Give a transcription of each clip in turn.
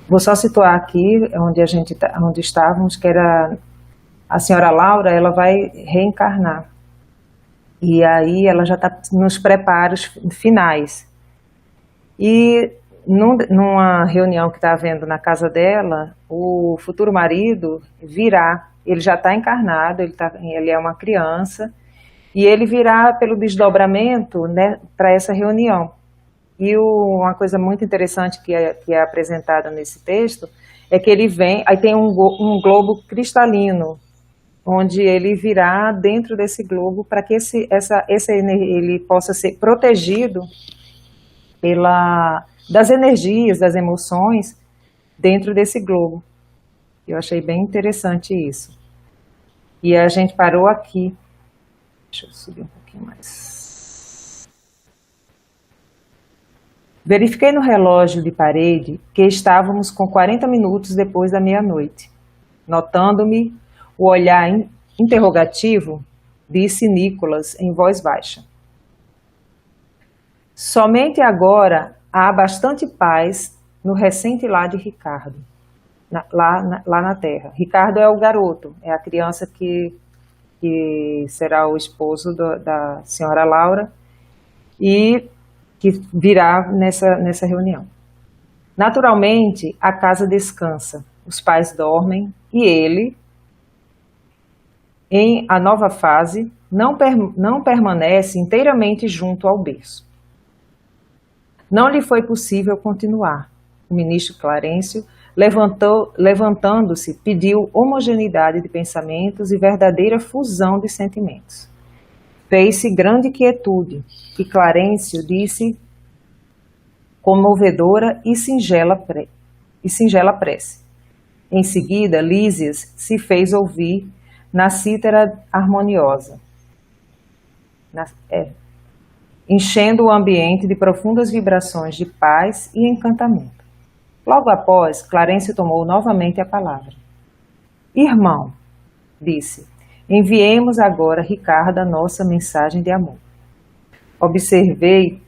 Vou só situar aqui onde estávamos, que era a senhora Laura. Ela vai reencarnar. E aí ela já está nos preparos finais. E numa reunião que está havendo na casa dela, o futuro marido virá. Ele já está encarnado, ele é uma criança, e ele virá pelo desdobramento, né, para essa reunião. E uma coisa muito interessante que é apresentada nesse texto é que ele vem, aí tem um globo cristalino, onde ele virá dentro desse globo para que ele possa ser protegido das energias, das emoções dentro desse globo. Eu achei bem interessante isso. E a gente parou aqui. Deixa eu subir um pouquinho mais. Verifiquei no relógio de parede que estávamos com 40 minutos depois da meia-noite. Notando-me o olhar interrogativo, disse Nicolas em voz baixa. Somente agora há bastante paz no recente lar de Ricardo, lá na Terra. Ricardo é o garoto, é a criança que será o esposo da senhora Laura e que virá nessa reunião. Naturalmente, a casa descansa, os pais dormem e ele, em a nova fase, não permanece inteiramente junto ao berço. Não lhe foi possível continuar. O ministro Clarencio, levantando-se, pediu homogeneidade de pensamentos e verdadeira fusão de sentimentos. Fez-se grande quietude, e Clarencio disse comovedora e singela prece. Em seguida, Lísias se fez ouvir na cítara harmoniosa, enchendo o ambiente de profundas vibrações de paz e encantamento. Logo após, Clarencio tomou novamente a palavra. Irmão, disse, enviemos agora a Ricardo a nossa mensagem de amor. Observei,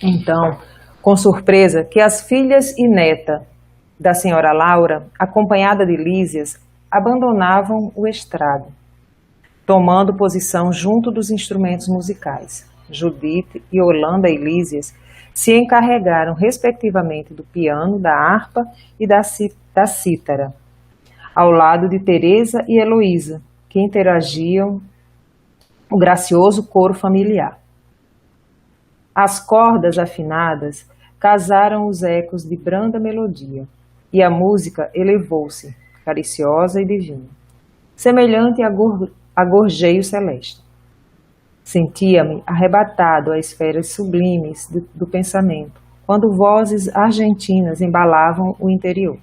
então, com surpresa, que as filhas e neta da senhora Laura, acompanhada de Lísias, abandonavam o estrado, tomando posição junto dos instrumentos musicais. Judite, Yolanda e Lísias se encarregaram, respectivamente, do piano, da harpa e da cítara, ao lado de Teresa e Heloísa, que interagiam o gracioso coro familiar. As cordas afinadas casaram os ecos de branda melodia, e a música elevou-se, cariciosa e divina, semelhante a gorjeio celeste. Sentia-me arrebatado a esferas sublimes do pensamento, quando vozes argentinas embalavam o interior.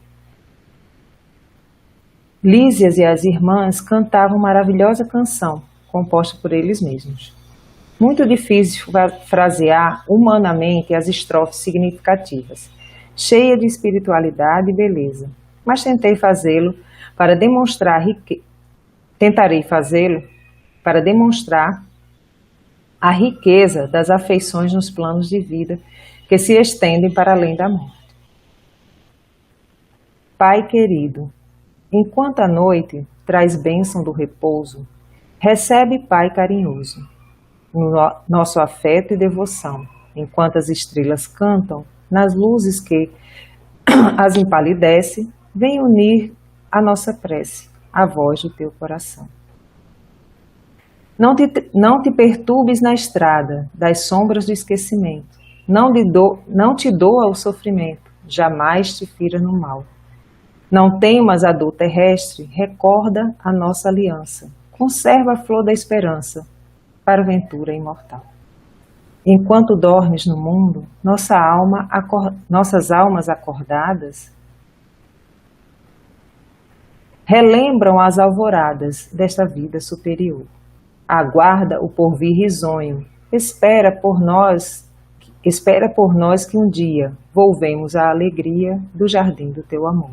Lísias e as irmãs cantavam maravilhosa canção, composta por eles mesmos. Muito difícil frasear humanamente as estrofes significativas, cheia de espiritualidade e beleza, mas tentarei fazê-lo para demonstrar a riqueza das afeições nos planos de vida que se estendem para além da morte. Pai querido, enquanto a noite traz bênção do repouso, recebe, Pai carinhoso, nosso afeto e devoção, enquanto as estrelas cantam, nas luzes que as empalidece, vem unir a nossa prece, a voz do teu coração. Não te perturbes na estrada das sombras do esquecimento. Não te doa o sofrimento, jamais te fira no mal. Não temas a dor terrestre, recorda a nossa aliança. Conserva a flor da esperança para a ventura imortal. Enquanto dormes no mundo, nossas almas acordadas relembram as alvoradas desta vida superior. Aguarda o porvir risonho, espera por nós que um dia volvemos à alegria do jardim do teu amor.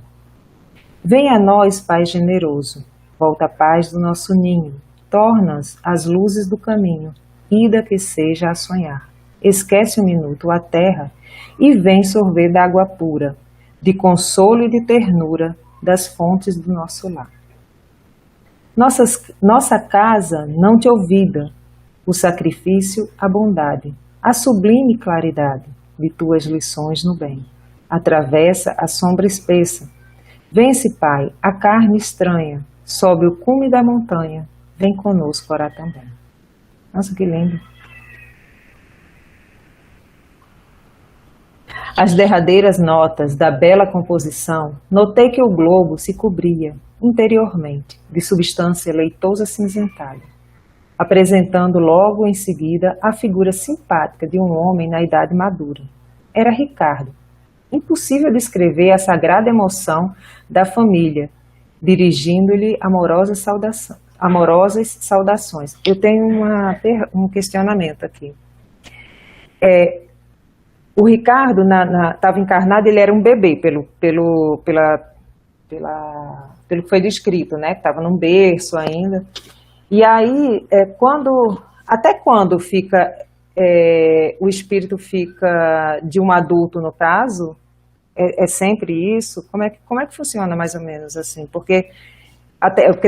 Vem a nós, Pai generoso, volta a paz do nosso ninho, tornas as luzes do caminho, ida que seja a sonhar. esquece um minuto a terra e vem sorver d'água pura, de consolo e de ternura das fontes do nosso lar. Nossa casa não te ouvida, o sacrifício, a bondade, a sublime claridade de tuas lições no bem. Atravessa a sombra espessa. Vence, Pai, a carne estranha, sobe o cume da montanha, vem conosco orar também. Nossa, que lindo. As derradeiras notas da bela composição, notei que o globo se cobria, interiormente, de substância leitosa cinzentada, apresentando logo em seguida a figura simpática de um homem na idade madura. Era Ricardo. Impossível descrever a sagrada emoção da família, dirigindo-lhe amorosas saudações. Eu tenho um questionamento aqui. O Ricardo estava encarnado, ele era um bebê, pelo que foi descrito, né? Que estava num berço ainda. E aí, até quando o espírito fica de um adulto, no caso? É sempre isso? Como é que funciona mais ou menos assim? Porque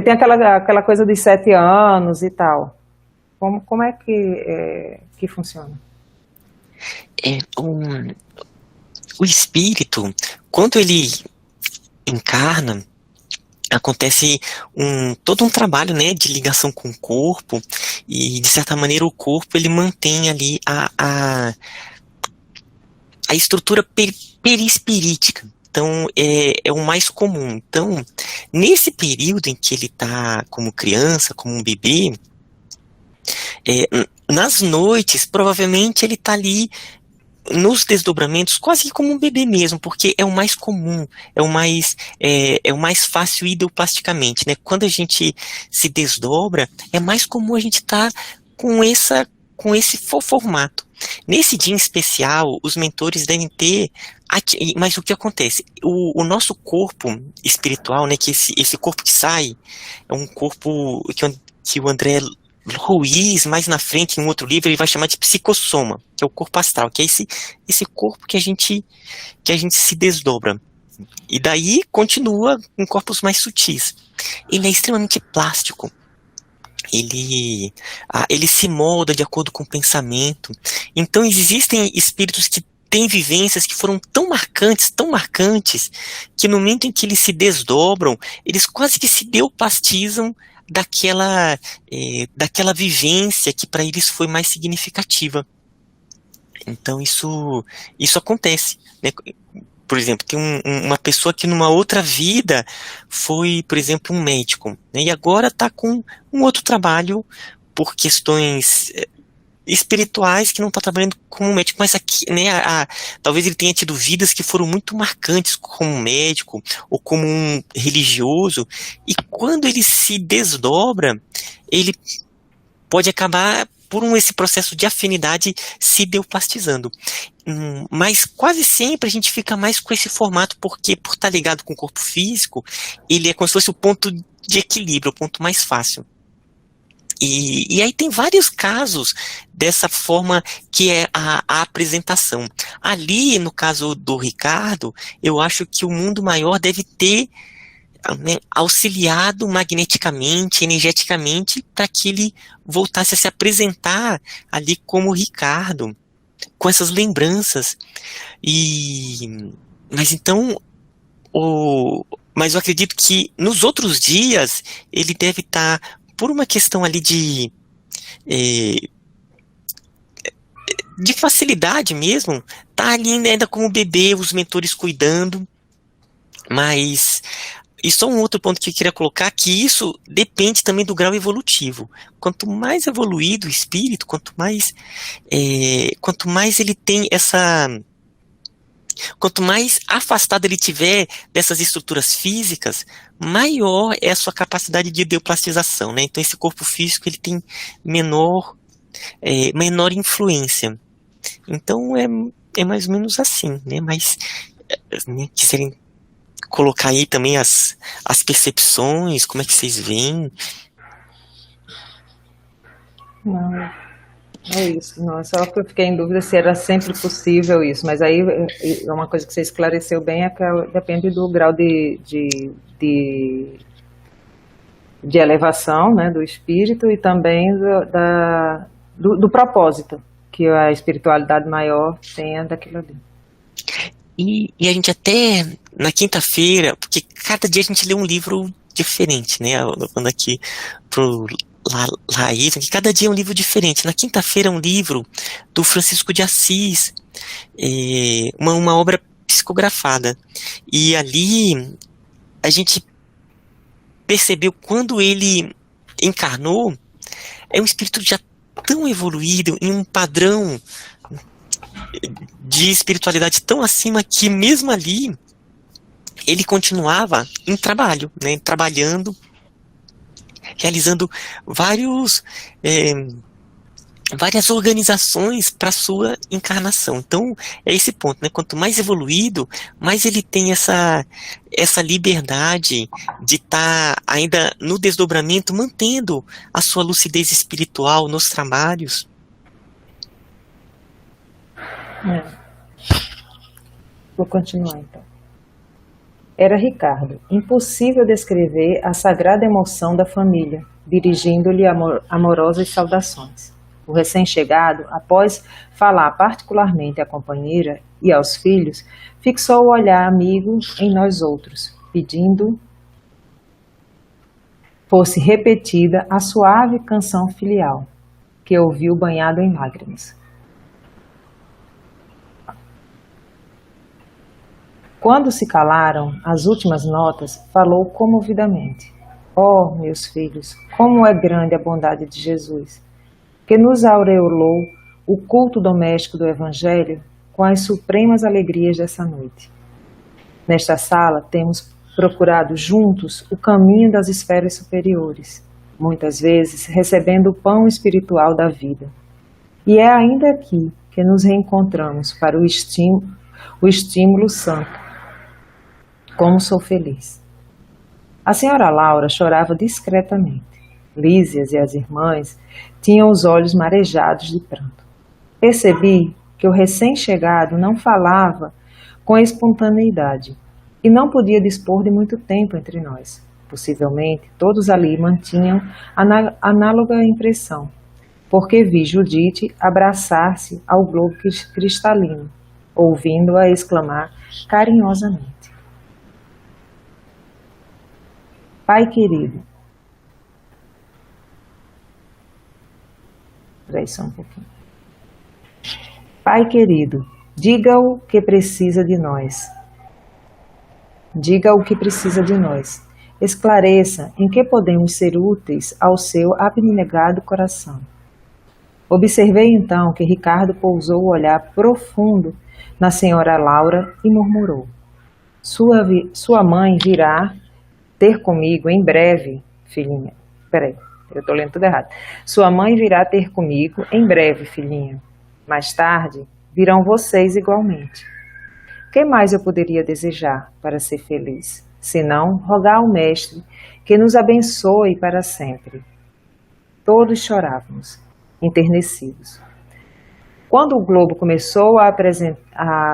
tem aquela coisa dos 7 anos e tal. Como é que funciona? O espírito, quando ele encarna, acontece todo um trabalho, né, de ligação com o corpo, e de certa maneira o corpo ele mantém ali a estrutura perispirítica. Então, é o mais comum. Então, nesse período em que ele está como criança, como um bebê, nas noites, provavelmente ele está ali nos desdobramentos, quase que como um bebê mesmo, porque é o mais comum, é o mais fácil idioplasticamente, né? Quando a gente se desdobra, é mais comum a gente estar com esse formato. Nesse dia em especial, os mentores devem ter, mas o que acontece? O nosso corpo espiritual, né, que esse corpo que sai, é um corpo que o André Ruiz, mais na frente, em um outro livro, ele vai chamar de psicossoma, que é o corpo astral, que é esse corpo que a gente se desdobra. E daí continua em corpos mais sutis. Ele é extremamente plástico. Ele se molda de acordo com o pensamento. Então existem espíritos que têm vivências que foram tão marcantes, que no momento em que eles se desdobram, eles quase que se deoplastizam daquela vivência que para eles foi mais significativa. Então isso acontece, né? Por exemplo, tem uma pessoa que numa outra vida foi, por exemplo, um médico, né? E agora está com um outro trabalho por questões espirituais que não está trabalhando como médico, mas aqui, né, talvez ele tenha tido vidas que foram muito marcantes como um médico ou como um religioso, e quando ele se desdobra, ele pode acabar por esse processo de afinidade se deoplastizando. Mas quase sempre a gente fica mais com esse formato, porque por estar ligado com o corpo físico, ele é como se fosse o ponto de equilíbrio, o ponto mais fácil. E aí tem vários casos dessa forma que é a apresentação. Ali, no caso do Ricardo, eu acho que o mundo maior deve ter, né, auxiliado magneticamente, energeticamente, para que ele voltasse a se apresentar ali como Ricardo, com essas lembranças. Mas eu acredito que nos outros dias ele deve estar, por uma questão ali de facilidade mesmo, tá ali ainda como bebê, os mentores cuidando. Mas e só um outro ponto que eu queria colocar, que isso depende também do grau evolutivo. Quanto mais evoluído o espírito, quanto mais ele tem quanto mais afastado ele tiver dessas estruturas físicas, maior é a sua capacidade de deoplastização, né? Então esse corpo físico ele tem menor influência. Então é mais ou menos assim, né? Mas quiserem colocar aí também as percepções, como é que vocês veem? Não. É isso, não, é só que eu fiquei em dúvida se era sempre possível isso, mas aí é uma coisa que você esclareceu bem, é que depende do grau de, de elevação, né, do espírito e também do propósito que a espiritualidade maior tenha daquilo ali. E a gente até, na quinta-feira, porque cada dia a gente lê um livro diferente, né? Quando aqui pro Laís, que cada dia é um livro diferente. Na quinta-feira é um livro do Francisco de Assis, uma obra psicografada. E ali a gente percebeu quando ele encarnou, é um espírito já tão evoluído, em um padrão de espiritualidade tão acima que mesmo ali ele continuava em trabalho, né, trabalhando, realizando várias organizações para sua encarnação. Então, é esse ponto, né? Quanto mais evoluído, mais ele tem essa liberdade de estar ainda no desdobramento, mantendo a sua lucidez espiritual nos trabalhos. Vou continuar então. Era Ricardo. Impossível descrever a sagrada emoção da família, dirigindo-lhe amorosas saudações. O recém-chegado, após falar particularmente à companheira e aos filhos, fixou o olhar amigo em nós outros, pedindo fosse repetida a suave canção filial, que ouviu banhado em lágrimas. Quando se calaram as últimas notas, falou comovidamente: Oh, meus filhos, como é grande a bondade de Jesus, que nos aureolou o culto doméstico do Evangelho com as supremas alegrias dessa noite. Nesta sala temos procurado juntos o caminho das esferas superiores, muitas vezes recebendo o pão espiritual da vida. E é ainda aqui que nos reencontramos para o estímulo santo. Como sou feliz. A senhora Laura chorava discretamente. Lísias e as irmãs tinham os olhos marejados de pranto. Percebi que o recém-chegado não falava com espontaneidade e não podia dispor de muito tempo entre nós. Possivelmente, todos ali mantinham análoga impressão, porque vi Judite abraçar-se ao globo cristalino, ouvindo-a exclamar carinhosamente: Pai querido, peraí só um pouquinho. Pai querido, diga o que precisa de nós. Diga o que precisa de nós. Esclareça em que podemos ser úteis ao seu abnegado coração. Observei então que Ricardo pousou o olhar profundo na senhora Laura e murmurou: Sua mãe virá ter comigo em breve, filhinha. Peraí, eu estou lendo tudo errado. Sua mãe virá ter comigo em breve, filhinha. Mais tarde, virão vocês igualmente. O que mais eu poderia desejar para ser feliz, senão rogar ao Mestre que nos abençoe para sempre? Todos chorávamos, enternecidos. Quando o globo começou a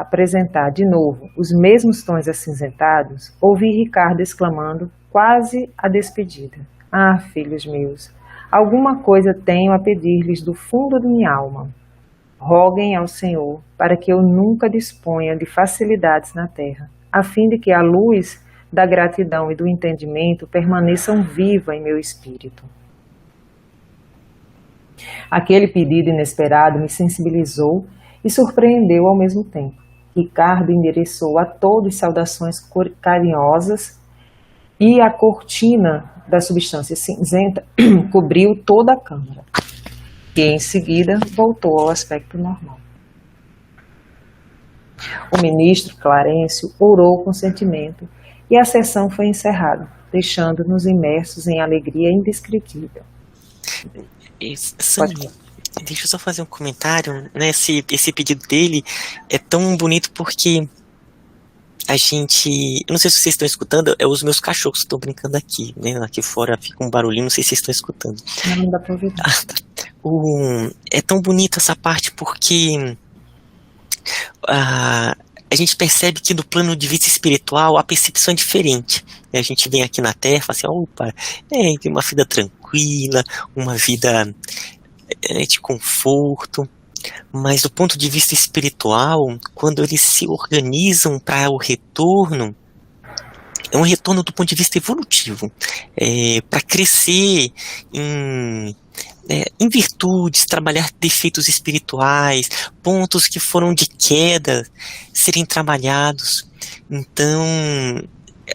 apresentar de novo os mesmos tons acinzentados, ouvi Ricardo exclamando, quase a despedida: Ah, filhos meus, alguma coisa tenho a pedir-lhes do fundo de minha alma. Roguem ao Senhor para que eu nunca disponha de facilidades na terra, a fim de que a luz da gratidão e do entendimento permaneçam viva em meu espírito. Aquele pedido inesperado me sensibilizou e surpreendeu ao mesmo tempo. Ricardo endereçou a todos saudações carinhosas e a cortina da substância cinzenta cobriu toda a câmara, que em seguida voltou ao aspecto normal. O ministro Clarencio orou com sentimento e a sessão foi encerrada, deixando-nos imersos em alegria indescritível. Sami, deixa eu só fazer um comentário, né? Esse pedido dele é tão bonito porque a gente, eu não sei se vocês estão escutando, é os meus cachorros que estão brincando aqui, né? Aqui fora fica um barulhinho, não sei se vocês estão escutando. Não dá para ouvir. É tão bonito essa parte porque a gente percebe que no plano de vista espiritual a percepção é diferente. A gente vem aqui na Terra e fala assim, opa, tem uma vida tranquila, uma vida de conforto. Mas do ponto de vista espiritual, quando eles se organizam para o retorno, é um retorno do ponto de vista evolutivo, para crescer em virtudes, trabalhar defeitos espirituais, pontos que foram de queda serem trabalhados. Então,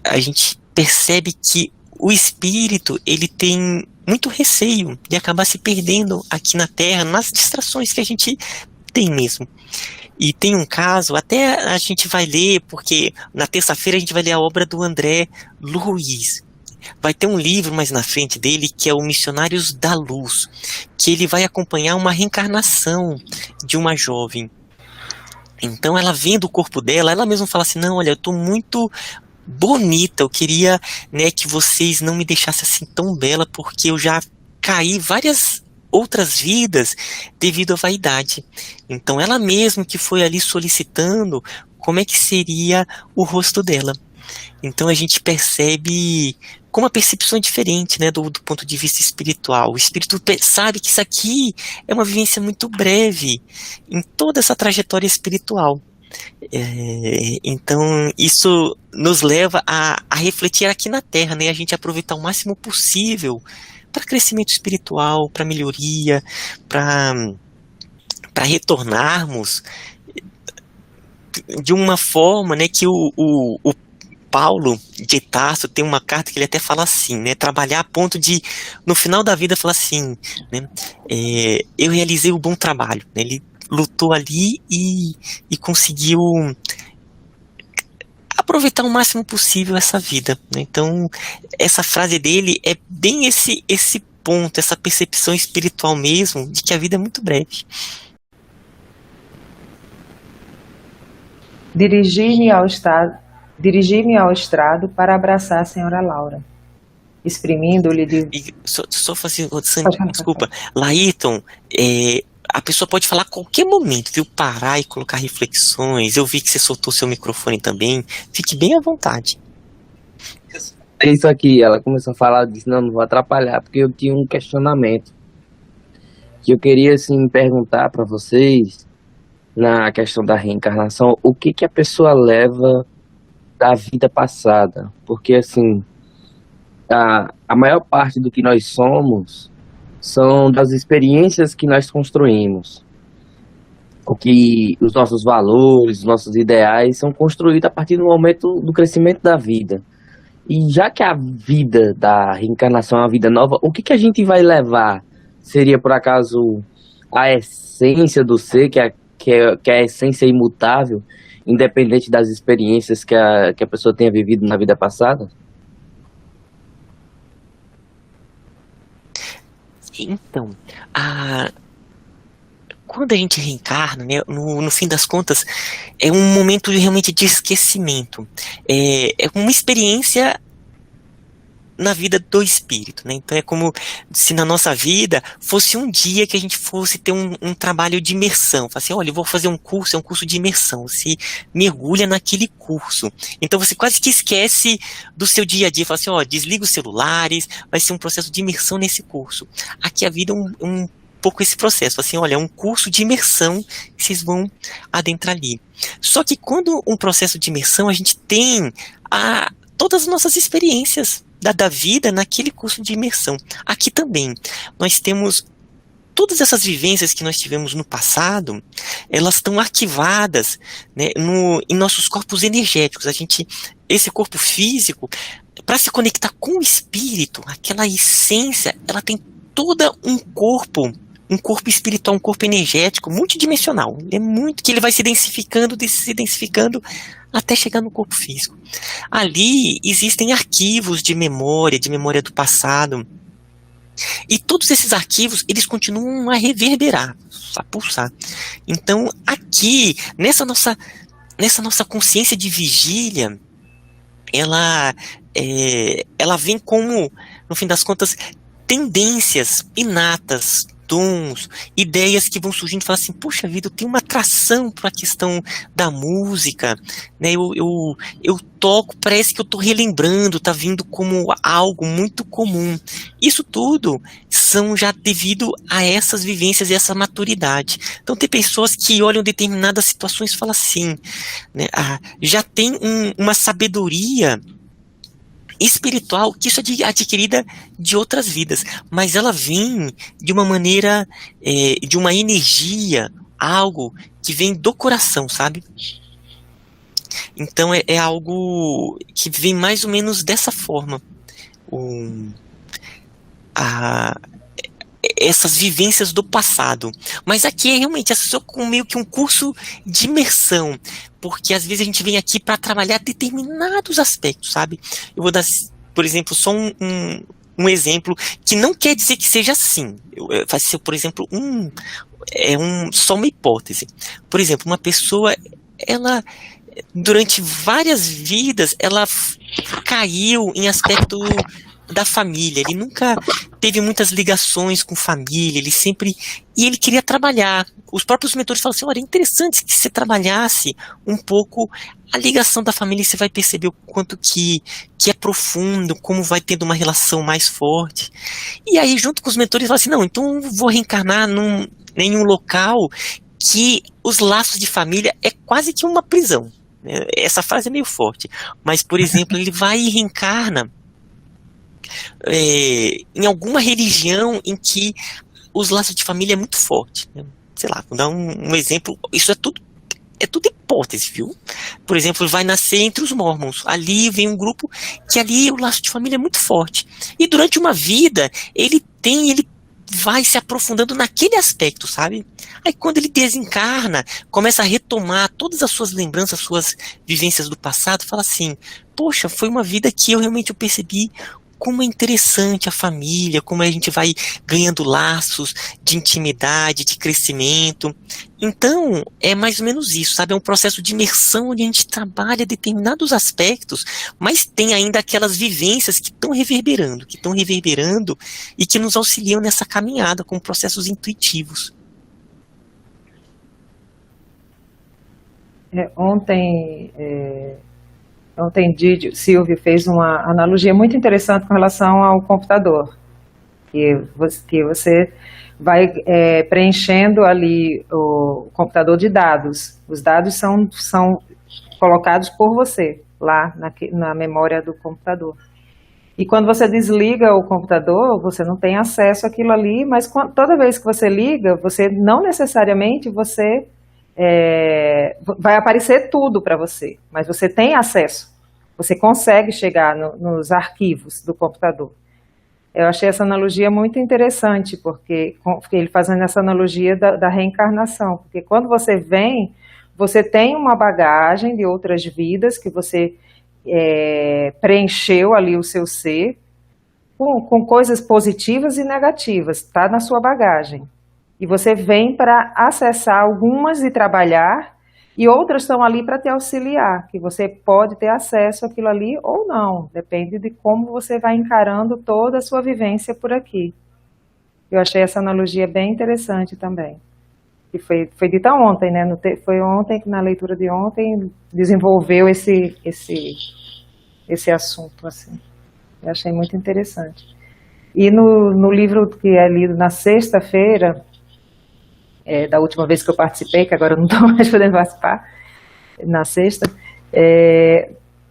a gente percebe que o espírito, ele tem muito receio de acabar se perdendo aqui na Terra, nas distrações que a gente tem mesmo. E tem um caso, até a gente vai ler, porque na terça-feira a gente vai ler a obra do André Luiz. Vai ter um livro mais na frente dele, que é o Missionários da Luz, que ele vai acompanhar uma reencarnação de uma jovem. Então ela vendo o corpo dela, ela mesma fala assim, não, olha, eu tô muito bonita, eu queria, né, que vocês não me deixassem assim tão bela, porque eu já caí várias outras vidas devido à vaidade. Então ela mesma que foi ali solicitando como é que seria o rosto dela. Então a gente percebe como a percepção é diferente, né, do ponto de vista espiritual. O espírito sabe que isso aqui é uma vivência muito breve em toda essa trajetória espiritual. Então isso nos leva a refletir aqui na Terra, né, a gente aproveitar o máximo possível para crescimento espiritual, para melhoria, para retornarmos de uma forma, né, que o Paulo de Tarso tem uma carta que ele até fala assim, né, trabalhar a ponto de, no final da vida, falar assim, né, eu realizei o bom trabalho, né, ele lutou ali e conseguiu aproveitar o máximo possível essa vida, né? Então, essa frase dele é bem esse ponto, essa percepção espiritual mesmo, de que a vida é muito breve. Dirigi-me ao estrado para abraçar a senhora Laura, exprimindo-lhe de... Só fazer, desculpa, Laírton, a pessoa pode falar a qualquer momento, viu? Parar e colocar reflexões. Eu vi que você soltou seu microfone também. Fique bem à vontade. É isso aqui, ela começou a falar, disse, não vou atrapalhar, porque eu tinha um questionamento que eu queria, assim, perguntar para vocês, na questão da reencarnação, o que a pessoa leva da vida passada? Porque, assim, a maior parte do que nós somos são das experiências que nós construímos. O que os nossos valores, os nossos ideais são construídos a partir do momento do crescimento da vida. E já que a vida da reencarnação é uma vida nova, o que a gente vai levar? Seria, por acaso, a essência do ser, que é a essência imutável, independente das experiências que a pessoa tenha vivido na vida passada? Então, quando a gente reencarna, né, no fim das contas, é um momento realmente de esquecimento. É uma experiência na vida do espírito, né? Então é como se na nossa vida fosse um dia que a gente fosse ter um trabalho de imersão. Fala assim, olha, eu vou fazer um curso, é um curso de imersão. Você mergulha naquele curso. Então você quase que esquece do seu dia a dia. Fala assim, ó, desliga os celulares, vai ser um processo de imersão nesse curso. Aqui a vida é um pouco esse processo. Fala assim, olha, é um curso de imersão que vocês vão adentrar ali. Só que quando um processo de imersão, a gente tem todas as nossas experiências da vida naquele curso de imersão. Aqui também, nós temos todas essas vivências que nós tivemos no passado, elas estão arquivadas, né, em nossos corpos energéticos. Esse corpo físico, para se conectar com o espírito, aquela essência, ela tem todo um corpo espiritual, um corpo energético multidimensional. É muito que ele vai se densificando até chegar no corpo físico. Ali existem arquivos de memória do passado. E todos esses arquivos, eles continuam a reverberar, a pulsar. Então, aqui, nessa nossa nessa nossa consciência de vigília, ela, ela vem como, no fim das contas, tendências inatas, dons, ideias que vão surgindo e falar assim, poxa vida, eu tenho uma atração para a questão da música, né? Eu toco, parece que eu estou relembrando, está vindo como algo muito comum. Isso tudo são já devido a essas vivências e essa maturidade. Então tem pessoas que olham determinadas situações e falam assim, né? Já tem uma sabedoria espiritual, que isso é adquirida de outras vidas, mas ela vem de uma maneira, de uma energia, algo que vem do coração, sabe? Então é algo que vem mais ou menos dessa forma. A, essas vivências do passado. Mas aqui é realmente com meio que um curso de imersão, porque às vezes a gente vem aqui para trabalhar determinados aspectos, sabe? Eu vou dar, por exemplo, só um exemplo que não quer dizer que seja assim. Vai ser, por exemplo, só uma hipótese. Por exemplo, uma pessoa, ela durante várias vidas, ela caiu em aspecto da família, ele nunca teve muitas ligações com família, e ele queria trabalhar. Os próprios mentores falam assim, olha, é interessante que você trabalhasse um pouco a ligação da família, e você vai perceber o quanto que é profundo, como vai tendo uma relação mais forte. E aí, junto com os mentores, fala assim, não, então eu vou reencarnar em um local que os laços de família é quase que uma prisão. Essa frase é meio forte, mas, por exemplo, ele vai e reencarna em alguma religião em que os laços de família é muito forte, né? Sei lá, vou dar um exemplo, isso é tudo hipótese, viu? Por exemplo, vai nascer entre os Mormons, ali vem um grupo que ali o laço de família é muito forte, e durante uma vida ele vai se aprofundando naquele aspecto, sabe? Aí quando ele desencarna, começa a retomar todas as suas lembranças, suas vivências do passado, fala assim, poxa, foi uma vida que eu percebi como é interessante a família, como a gente vai ganhando laços de intimidade, de crescimento. Então, é mais ou menos isso, sabe? É um processo de imersão onde a gente trabalha determinados aspectos, mas tem ainda aquelas vivências que estão reverberando e que nos auxiliam nessa caminhada com processos intuitivos. Ontem Silvio fez uma analogia muito interessante com relação ao computador, que você vai preenchendo ali o computador de dados. Os dados são colocados por você lá na memória do computador. E quando você desliga o computador, você não tem acesso àquilo ali, mas toda vez que você liga, você não necessariamente vai aparecer tudo para você, mas você tem acesso, você consegue chegar nos arquivos do computador. Eu achei essa analogia muito interessante, porque ele fazendo essa analogia da reencarnação, porque quando você vem, você tem uma bagagem de outras vidas que você preencheu ali o seu ser, com coisas positivas e negativas, está na sua bagagem. E você vem para acessar algumas e trabalhar, e outras estão ali para te auxiliar, que você pode ter acesso àquilo ali ou não, depende de como você vai encarando toda a sua vivência por aqui. Eu achei essa analogia bem interessante também. E foi dita ontem, né? Foi ontem que na leitura de ontem desenvolveu esse assunto, assim. Eu achei muito interessante. E no livro que é lido na sexta-feira, da última vez que eu participei, que agora eu não estou mais podendo participar, na sexta,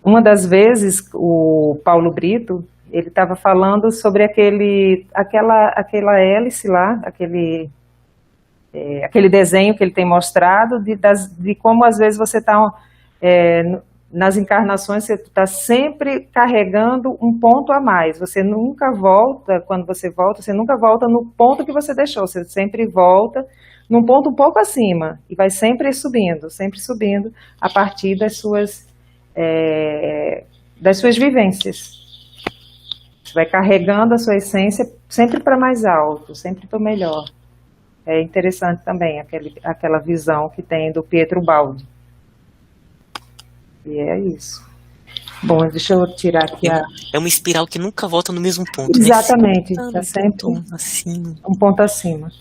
uma das vezes o Paulo Brito, ele estava falando sobre aquela hélice lá, aquele desenho que ele tem mostrado, de como às vezes você está, nas encarnações, você está sempre carregando um ponto a mais, você nunca volta, quando você volta, você nunca volta no ponto que você deixou, você sempre volta num ponto um pouco acima, e vai sempre subindo a partir das suas vivências. Você vai carregando a sua essência sempre para mais alto, sempre para o melhor. É interessante também aquela visão que tem do Pietro Baldi. E é isso. Bom, deixa eu tirar aqui a... É uma espiral que nunca volta no mesmo ponto, Exatamente, né? está sempre Acima. um ponto acima.